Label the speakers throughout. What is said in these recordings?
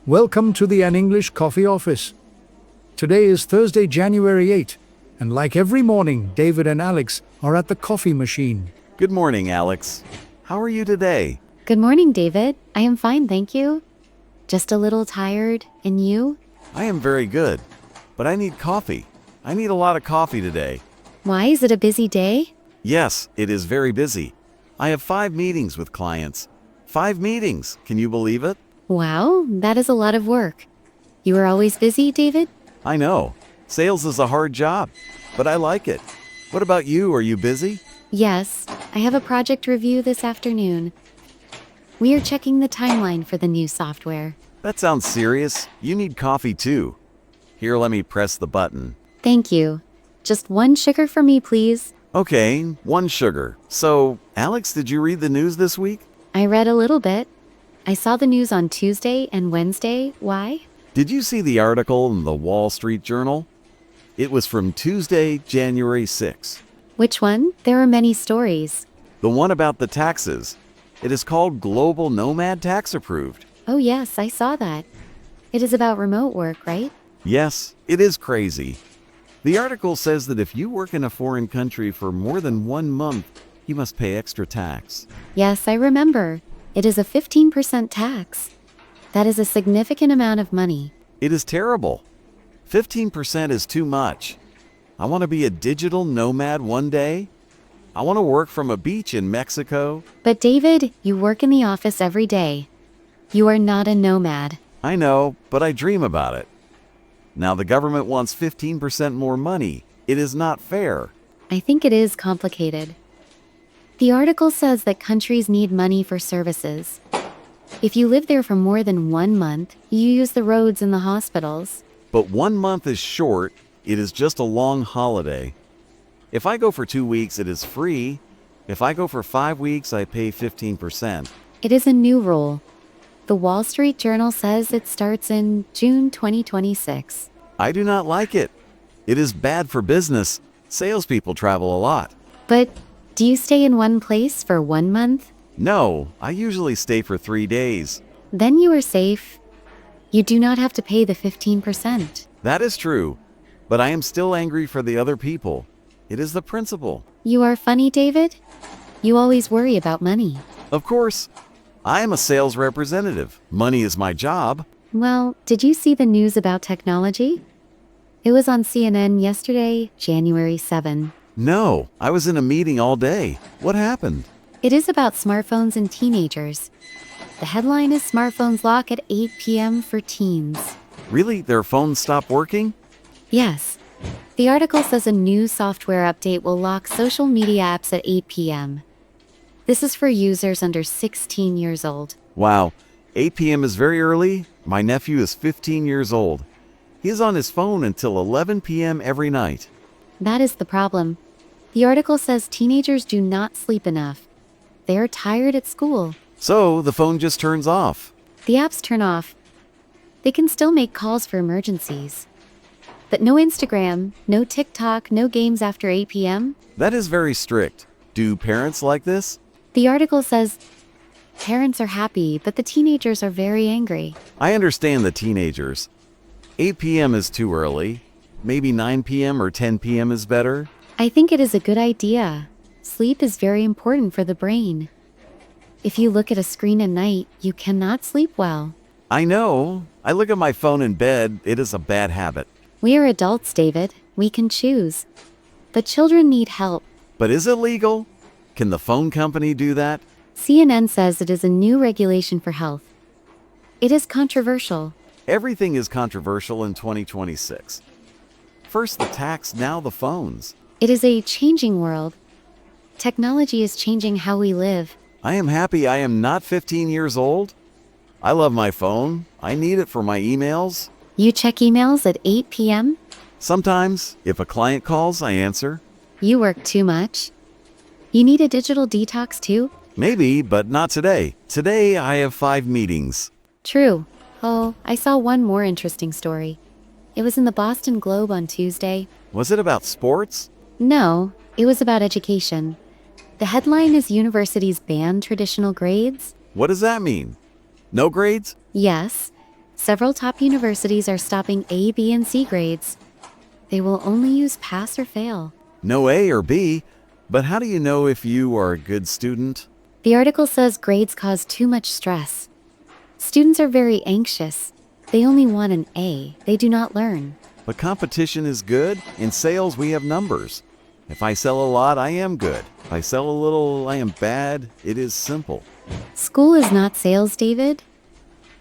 Speaker 1: Welcome to the An English Coffee Office. Today is Thursday, January 8, and like every morning, David and Alex are at the coffee machine.
Speaker 2: Good morning, Alex. How are you today?
Speaker 3: Good morning, David. I am fine, thank you. Just a little tired. And you?
Speaker 2: I am very good, but I need coffee. I need a lot of coffee today.
Speaker 3: Why, is it a busy day?
Speaker 2: Yes, it is very busy. I have 5 meetings with clients. 5 meetings, can you believe it?
Speaker 3: Wow, that is a lot of work. You are always busy, David?
Speaker 2: I know. Sales is a hard job, but I like it. What about you? Are you busy?
Speaker 3: Yes, I have a project review this afternoon. We are checking the timeline for the new software.
Speaker 2: That sounds serious. You need coffee too. Here, let me press the button.
Speaker 3: Thank you. Just 1 sugar for me, please.
Speaker 2: Okay, 1 sugar. So, Alex, did you read the news this week?
Speaker 3: I read a little bit. I saw the news on Tuesday and Wednesday. Why?
Speaker 2: Did you see the article in the Wall Street Journal? It was from Tuesday, January 6.
Speaker 3: Which one? There are many stories.
Speaker 2: The one about the taxes. It is called Global Nomad Tax Approved.
Speaker 3: Oh yes, I saw that. It is about remote work, right?
Speaker 2: Yes, it is crazy. The article says that if you work in a foreign country for more than 1 month, you must pay extra tax.
Speaker 3: Yes, I remember. It is a 15% tax. That is a significant amount of money.
Speaker 2: It is terrible. 15% is too much. I want to be a digital nomad one day. I want to work from a beach in Mexico.
Speaker 3: But David, you work in the office every day. You are not a nomad.
Speaker 2: I know, but I dream about it. Now the government wants 15% more money. It is not fair.
Speaker 3: I think it is complicated. The article says that countries need money for services. If you live there for more than 1 month, you use the roads and the hospitals.
Speaker 2: But 1 month is short. It is just a long holiday. If I go for 2 weeks, it is free. If I go for 5 weeks, I pay 15%.
Speaker 3: It is a new rule. The Wall Street Journal says it starts in June 2026.
Speaker 2: I do not like it. It is bad for business. Salespeople travel a lot.
Speaker 3: But do you stay in one place for 1 month?
Speaker 2: No, I usually stay for 3 days.
Speaker 3: Then you are safe. You do not have to pay the 15%.
Speaker 2: That is true, but I am still angry for the other people. It is the principle.
Speaker 3: You are funny, David. You always worry about money.
Speaker 2: Of course, I am a sales representative. Money is my job.
Speaker 3: Well, did you see the news about technology? It was on CNN yesterday, January 7.
Speaker 2: No, I was in a meeting all day. What happened?
Speaker 3: It is about smartphones and teenagers. The headline is Smartphones Lock at 8 p.m. for teens.
Speaker 2: Really? Their phones stop working?
Speaker 3: Yes. The article says a new software update will lock social media apps at 8 p.m. This is for users under 16 years old.
Speaker 2: Wow, 8 p.m. is very early. My nephew is 15 years old. He is on his phone until 11 p.m. every night.
Speaker 3: That is the problem. The article says teenagers do not sleep enough. They are tired at school.
Speaker 2: So the phone just turns off.
Speaker 3: The apps turn off. They can still make calls for emergencies. But no Instagram, no TikTok, no games after 8 p.m.
Speaker 2: That is very strict. Do parents like this?
Speaker 3: The article says parents are happy, but the teenagers are very angry.
Speaker 2: I understand the teenagers. 8 p.m. is too early. Maybe 9 p.m. or 10 p.m. is better.
Speaker 3: I think it is a good idea. Sleep is very important for the brain. If you look at a screen at night, you cannot sleep well.
Speaker 2: I know. I look at my phone in bed. It is a bad habit.
Speaker 3: We are adults, David. We can choose. But children need help.
Speaker 2: But is it legal? Can the phone company do that?
Speaker 3: CNN says it is a new regulation for health. It is controversial.
Speaker 2: Everything is controversial in 2026. First the tax, now the phones.
Speaker 3: It is a changing world. Technology is changing how we live.
Speaker 2: I am happy I am not 15 years old. I love my phone. I need it for my emails.
Speaker 3: You check emails at 8 p.m.?
Speaker 2: Sometimes, if a client calls, I answer.
Speaker 3: You work too much. You need a digital detox too?
Speaker 2: Maybe, but not today. Today I have 5 meetings.
Speaker 3: True. Oh, I saw one more interesting story. It was in the Boston Globe on Tuesday.
Speaker 2: Was it about sports?
Speaker 3: No, it was about education. The headline is Universities Ban Traditional Grades.
Speaker 2: What does that mean? No grades?
Speaker 3: Yes. Several top universities are stopping A, B, and C grades. They will only use pass or fail.
Speaker 2: No A or B, but how do you know if you are a good student?
Speaker 3: The article says grades cause too much stress. Students are very anxious. They only want an A. They do not learn.
Speaker 2: But competition is good. In sales, we have numbers. If I sell a lot, I am good. If I sell a little, I am bad. It is simple.
Speaker 3: School is not sales, David.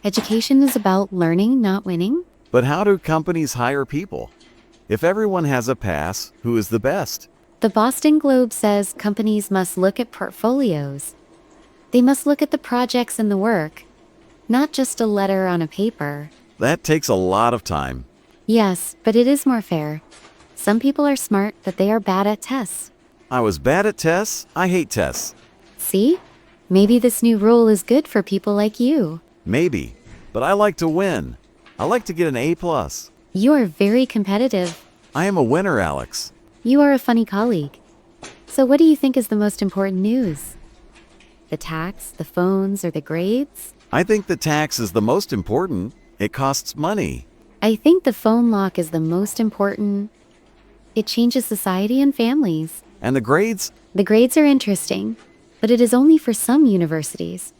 Speaker 3: Education is about learning, not winning.
Speaker 2: But how do companies hire people? If everyone has a pass, who is the best?
Speaker 3: The Boston Globe says companies must look at portfolios. They must look at the projects and the work, not just a letter on a paper.
Speaker 2: That takes a lot of time.
Speaker 3: Yes, but it is more fair. Some people are smart, but they are bad at tests.
Speaker 2: I was bad at tests. I hate tests.
Speaker 3: See? Maybe this new rule is good for people like you.
Speaker 2: Maybe, but I like to win. I like to get an A+.
Speaker 3: You are very competitive.
Speaker 2: I am a winner, Alex.
Speaker 3: You are a funny colleague. So what do you think is the most important news? The tax, the phones, or the grades?
Speaker 2: I think the tax is the most important. It costs money.
Speaker 3: I think the phone lock is the most important. It changes society and families.
Speaker 2: And the grades?
Speaker 3: The grades are interesting, but it is only for some universities.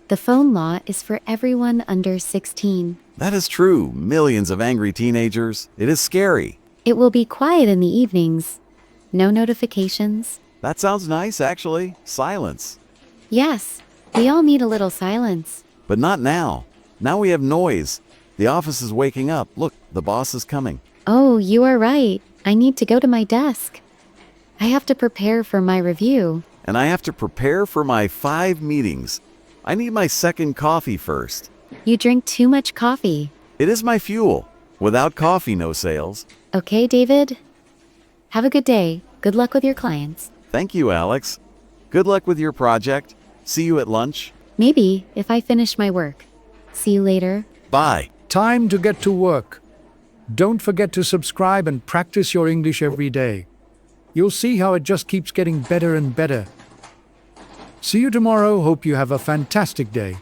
Speaker 3: The phone law is for everyone under 16.
Speaker 2: That is true. Millions of angry teenagers. It is scary.
Speaker 3: It will be quiet in the evenings. No notifications.
Speaker 2: That sounds nice, actually. Silence.
Speaker 3: Yes, we all need a little silence.
Speaker 2: But not now. Now we have noise. The office is waking up. Look, the boss is coming.
Speaker 3: Oh, you are right. I need to go to my desk. I have to prepare for my review.
Speaker 2: And I have to prepare for my 5 meetings. I need my second coffee first.
Speaker 3: You drink too much coffee.
Speaker 2: It is my fuel. Without coffee, no sales.
Speaker 3: Okay, David? Have a good day. Good luck with your clients.
Speaker 2: Thank you, Alex. Good luck with your project. See you at lunch.
Speaker 3: Maybe, if I finish my work. See you later.
Speaker 2: Bye.
Speaker 1: Time to get to work. Don't forget to subscribe and practice your English every day. You'll see how it just keeps getting better and better. See you tomorrow. Hope you have a fantastic day.